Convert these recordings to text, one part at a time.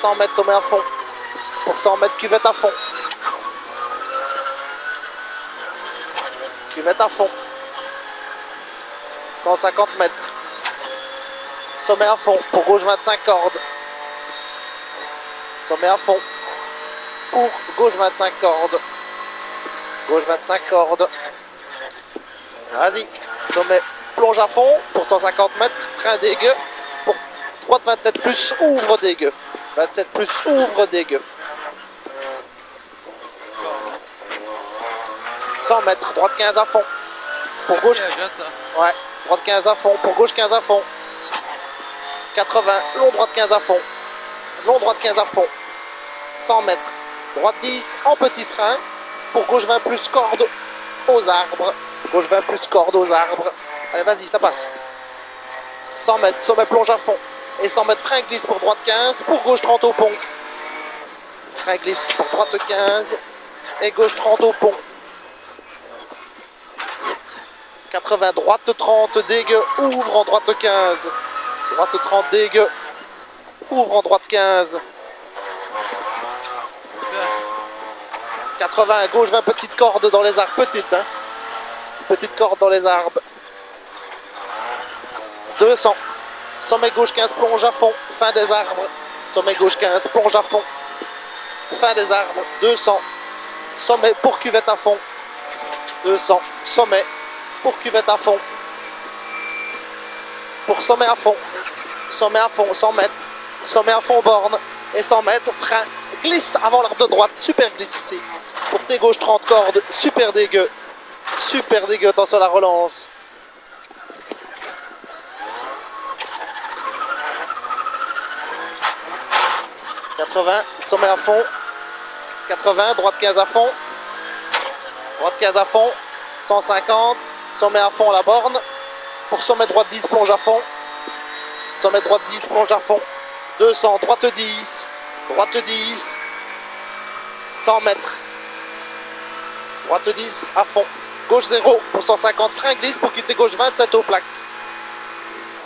100 mètres, sommet à fond. Pour 100 mètres, cuvette à fond. Cuvette à fond. 150 mètres. Sommet à fond. Pour gauche 25 cordes. Sommet à fond. Pour gauche 25 cordes. Gauche 25 cordes. Vas-y. Sommet plonge à fond pour 150 mètres. Frein dégueu. Pour droite 27 plus ouvre dégueu. 27 plus ouvre dégueu. 100 mètres. Droite 15 à fond. Pour gauche. Ouais. Droite 15 à fond. Pour gauche 15 à fond. 80. Long droite 15 à fond. Long droite 15 à fond. 100 mètres. Droite 10 en petit frein. Pour gauche 20 plus corde aux arbres. Gauche 20 plus corde aux arbres. Allez, vas-y, ça passe. 100 mètres, sommet plonge à fond. Et 100 mètres, frein glisse pour droite 15. Pour gauche 30 au pont. Frein glisse pour droite 15. Et gauche 30 au pont. 80, droite 30, dégueu. Ouvre en droite 15. Droite 30, dégueu. Ouvre en droite 15. 80, gauche 20, petite corde dans les arbres. Petite, hein. Petite corde dans les arbres. 200. Sommet gauche 15, plonge à fond. Fin des arbres. Sommet gauche 15, plonge à fond. Fin des arbres. 200. Sommet pour cuvette à fond. 200. Sommet pour cuvette à fond. Pour sommet à fond. Sommet à fond, 100 mètres. Sommet à fond, borne. Et 100 mètres, frein. Glisse avant l'arbre de droite. Super glisse ici. Pour tes gauche 30 cordes. Super dégueu. Super dégueu. Attention à la relance. « 80, sommet à fond. 80, droite 15 à fond. Droite 15 à fond. 150, sommet à fond à la borne. Pour sommet droite 10, plonge à fond. Sommet droite 10, plonge à fond. 200, droite 10. Droite 10. 100 mètres. Droite 10 à fond. Gauche 0 pour 150, frein glisse pour quitter gauche 27 aux plaques.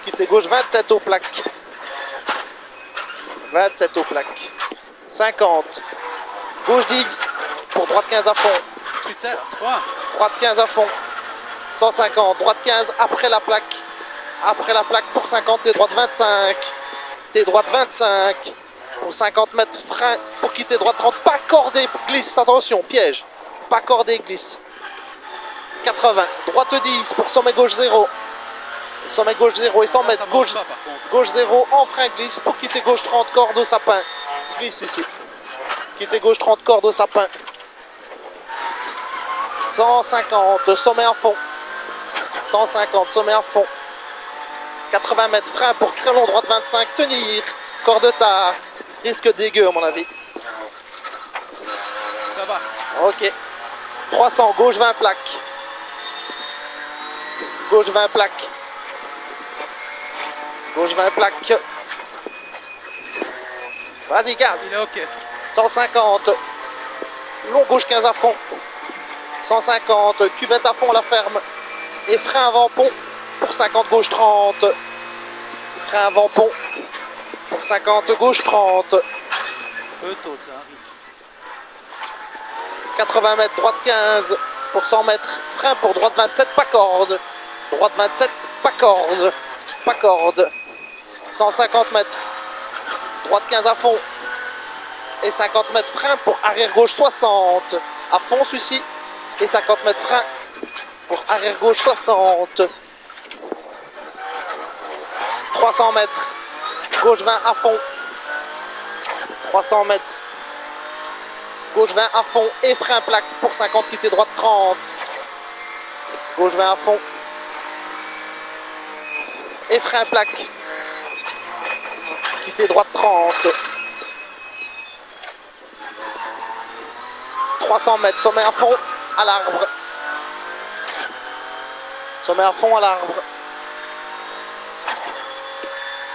Quitter gauche 27 aux plaques. 27 aux plaques. 50. Gauche 10 pour droite 15 à fond. Putain, 3. Droite 15 à fond. 150. Droite 15 après la plaque. Après la plaque pour 50. T'es droite 25. T'es droite 25. Pour 50 mètres, frein pour quitter droite 30. Pas cordé, glisse. Attention, piège. Pas cordé, glisse. 80. Droite 10 pour sommet gauche 0. Sommet gauche 0 et 100 mètres. Gauche, gauche 0 en frein glisse pour quitter gauche 30 corde au sapin. Glisse ici. Quitter gauche 30 corde au sapin. 150. Sommet à fond. 150. Sommet à fond. 80 mètres. Frein pour très long droite 25. Tenir. Corde tard. Risque dégueu à mon avis. Ça va. Ok. 300. Gauche 20 plaques. Gauche 20 plaques. Gauche 20 plaques. Vas-y, gaz. Il est ok. 150. Long gauche 15 à fond. 150. Cuvette à fond, la ferme. Et frein avant pont pour 50 gauche 30. Frein avant pont pour 50 gauche 30. Peu tôt, ça arrive. 80 mètres, droite 15 pour 100 mètres. Frein pour droite 27, pas corde. Droite 27, pas corde. Pas corde. 150 mètres. Droite 15 à fond. Et 50 mètres frein pour arrière gauche 60. À fond celui-ci. Et 50 mètres frein pour arrière gauche 60. 300 mètres. Gauche 20 à fond. 300 mètres. Gauche 20 à fond et frein plaque pour 50, quitter droite 30. Gauche 20 à fond. Et frein plaque. Quitter droite 30. 300 mètres, sommet à fond à l'arbre. Sommet à fond à l'arbre.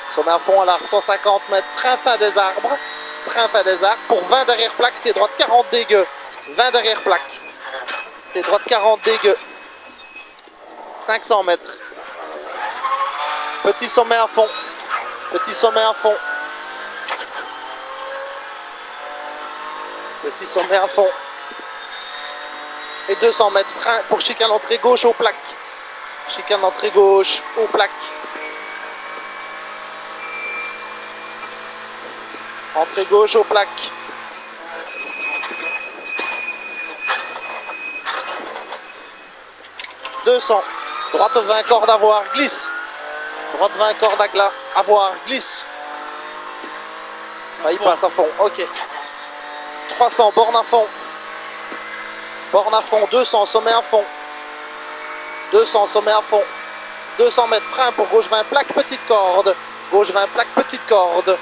Sommet à fond à l'arbre, 150 mètres, frein fin des arbres. Frein fin des arbres pour 20 derrière plaque, t'es droite 40 dégueu. 20 derrière plaque. T'es droite 40 dégueu. 500 mètres. Petit sommet à fond. Petit sommet à fond. Petit sommet à fond. Et 200 mètres frein pour chicane entrée gauche aux plaques. Chicane entrée gauche aux plaques. Entrée gauche aux plaques. « 200. Droite 20 cordes à voir, glisse. Droite 20 cordes à voir, glisse. » Ah, il passe à fond, ok. 300, borne à fond. Borne à fond, 200, sommet à fond. 200, sommet à fond. 200 mètres, frein pour gauche 20, plaque, petite corde. Gauche 20, plaque, petite corde.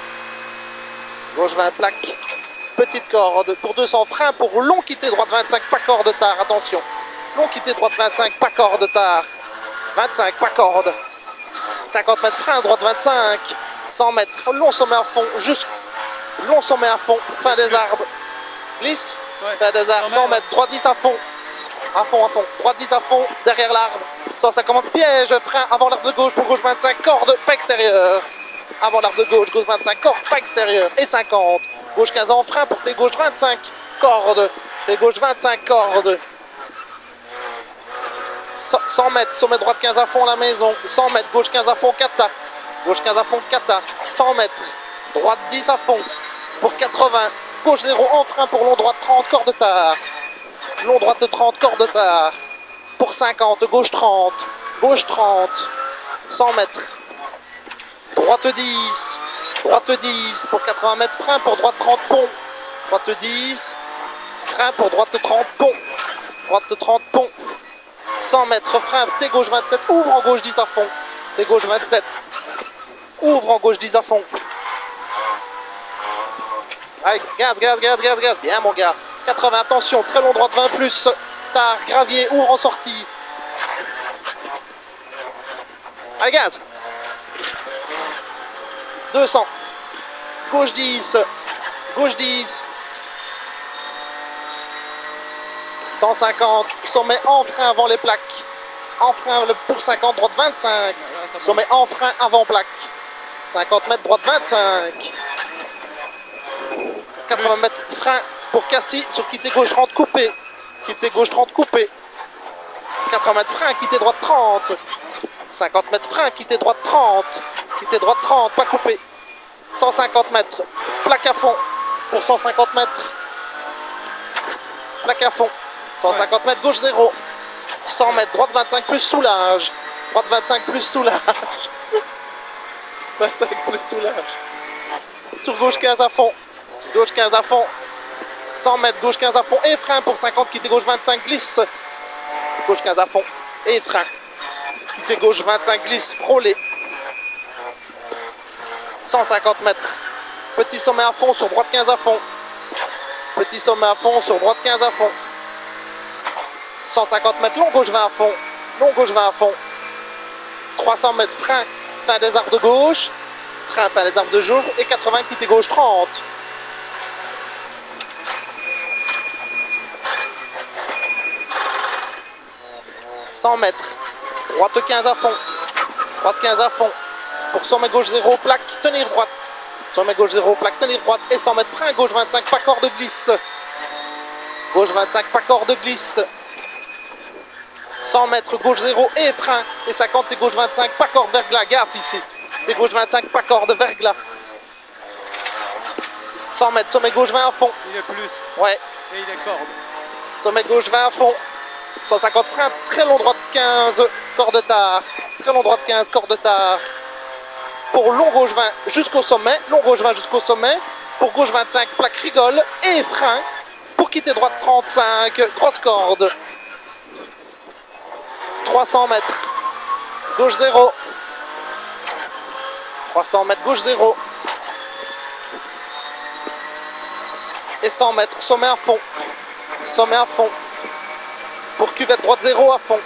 Gauche 20, plaque, petite corde. Pour 200, frein pour long quitté, droite 25, pas corde tard, attention. Long quitté, droite 25, pas corde tard. 25, pas corde. 50 mètres, frein, droite 25. 100 mètres, long sommet à fond, juste long sommet à fond, fin des arbres. Glisse, ouais. Fin des arbres, 100 mètres, droite 10 à fond. À fond, droite 10 à fond, derrière l'arbre. 150 pièges, frein, avant l'arbre de gauche pour gauche 25, corde, pas extérieur. Avant l'arbre de gauche, gauche 25, corde, pas extérieur. Et 50. Gauche 15 en frein pour tes gauche 25, corde. Tes gauche 25, corde. 100 mètres, sommet droite 15 à fond la maison. 100 mètres, gauche 15 à fond, kata. Gauche 15 à fond, kata. 100 mètres, droite 10 à fond. Pour 80, gauche 0 en frein pour long droite 30, corde tard. Long droite 30, corde tard. Pour 50, gauche 30. Gauche 30. 100 mètres. Droite 10. Droite 10. Pour 80 mètres, frein pour droite 30, pont. Droite 10. Frein pour droite 30, pont. Droite 30, pont. 100 mètres, frein, T gauche 27, ouvre en gauche 10 à fond. T gauche 27, ouvre en gauche 10 à fond. Allez, gaz, gaz, gaz, gaz, gaz, bien mon gars. 80, attention, très long droite 20 plus, tard, gravier, ouvre en sortie. Allez, gaz. 200, gauche 10, gauche 10. 150, sommet en frein avant les plaques. En frein pour 50, droite 25. Sommet en frein avant plaque. 50 mètres, droite 25. 80 mètres, frein pour Cassis sur quitter gauche 30 coupé. Quitter gauche 30 coupé. 80 mètres, frein, quitter droite 30. 50 mètres, frein, quitter droite 30. Quitter droite 30, pas coupé. 150 mètres, plaque à fond pour 150 mètres. Plaque à fond. 150 mètres, gauche 0. 100 mètres, droite 25 plus soulage. Droite 25 plus soulage. 25 plus soulage. Sur gauche 15 à fond. Gauche 15 à fond. 100 mètres, gauche 15 à fond. Et frein pour 50, quitter gauche 25, glisse. Gauche 15 à fond. Et frein. Quitter gauche 25, glisse, frôler. 150 mètres. Petit sommet à fond sur droite 15 à fond. Petit sommet à fond sur droite 15 à fond. 150 mètres, long gauche 20 à fond. Long gauche 20 à fond. 300 mètres, frein, fin des arbres de gauche. Frein, fin des arbres de gauche. Et 80, quitter gauche 30. « 100 mètres. Droite 15 à fond. Droite 15 à fond. Pour sommet gauche 0, plaque, tenir droite. Sommet gauche 0, plaque, tenir droite. Et 100 mètres, frein, gauche 25, pas corde glisse. Gauche 25, pas corde glisse. 100 mètres, gauche 0 et frein. Et 50 et gauche 25, pas corde verglas. Gaffe ici. Et gauche 25, pas corde verglas. 100 mètres, sommet gauche 20 à fond. Il est plus. Ouais. Et il est corde. Sommet gauche 20 à fond. 150 frein, très long droite 15, corde tard. Très long droite 15, corde tard. Pour long gauche 20 jusqu'au sommet. Long gauche 20 jusqu'au sommet. Pour gauche 25, plaque rigole et frein. Pour quitter droite 35, grosse corde. 300 mètres. Gauche 0. 300 mètres, gauche 0. Et 100 mètres, sommet à fond. Sommet à fond. Pour cuvette droite 0 à fond.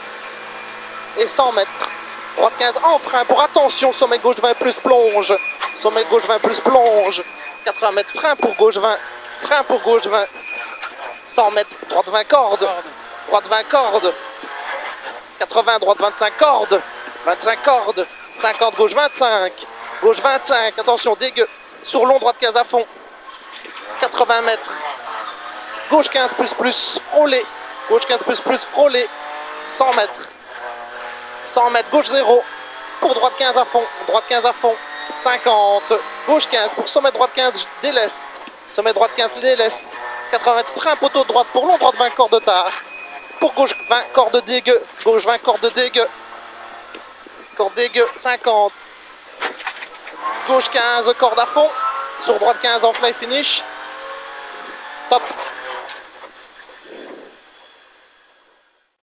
Et 100 mètres. Droite 15 en frein. Pour attention, sommet gauche 20 plus plonge. Sommet gauche 20 plus plonge. 80 mètres, frein pour gauche 20. Frein pour gauche 20. 100 mètres, droite 20 corde. Droite 20 corde. 80, droite 25 corde. 25 corde. 50, gauche 25. Gauche 25. Attention, dégueu. Sur long, droite 15 à fond. 80 mètres. Gauche 15 plus, frôlé. Gauche 15 plus, frôlé. 100 mètres. 100 mètres, gauche 0. Pour droite 15 à fond. Droite 15 à fond. 50. Gauche 15 pour sommet droite 15 déleste. Sommet droite 15 déleste. 80 mètres, frein poteau droite pour long droite 20 corde tard. Pour gauche 20 corde dégueu. Gauche 20 corde dégueu. Corde dégueu 50. Gauche 15 corde à fond. Sur droite 15 en fly finish. Top.